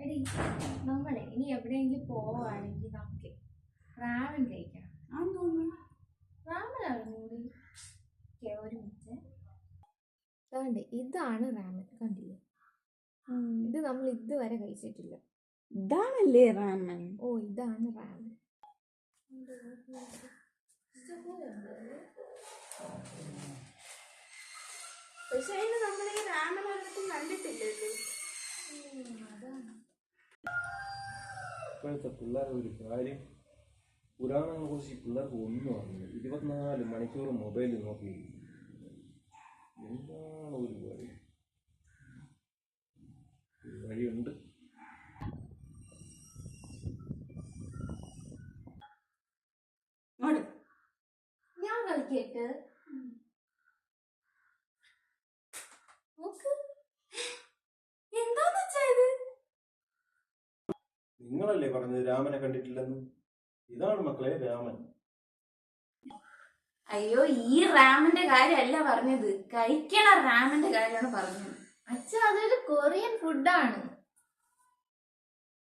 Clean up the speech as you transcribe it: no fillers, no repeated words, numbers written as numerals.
എടി നമ്മളെ ഇനി എവിടെയെങ്കിലും പോവാണെങ്കിൽ നമുക്ക് റാമൻ കഴിക്കണം. റാമൻ അറിഞ്ഞൂടി ഒരു മിനിറ്റ്. അതുകൊണ്ട് ഇതാണ് റാമൻ, കണ്ടില്ലേ? ഇത് നമ്മൾ ഇതുവരെ കഴിച്ചിട്ടില്ല. ഇതാണല്ലേ റാമൻ? ഓ ഇതാണ് റാമൻ. പക്ഷെ നമ്മളീ റാമൻ ഒരിടത്തും കണ്ടിട്ടില്ലല്ലോ. ഇപ്പോഴത്തെ പിള്ളേരുടെ ഒരു കാര്യം, പുരാണങ്ങളെ കുറിച്ച് പിള്ളേർക്ക് ഒന്നും അറിയില്ല. 24 മണിക്കൂർ മൊബൈൽ നോക്കി എന്താണ് ഒരു വഴിയുണ്ട്. ഞാൻ കളിക്കേട്ട് എന്താന്ന് വെച്ചായത്? നിങ്ങളല്ലേ പറഞ്ഞത് രാമനെ കണ്ടിട്ടില്ലെന്ന്? ഇതാണ് മക്കളെ രാമൻ. അയ്യോ, ഈ റാമന്റെ കാര്യമല്ല പറഞ്ഞത്, കഴിക്കണ റാമന്റെ കാര്യമാണ് പറഞ്ഞത്. അച്ഛാ, അതൊരു കൊറിയൻ ഫുഡാണ്.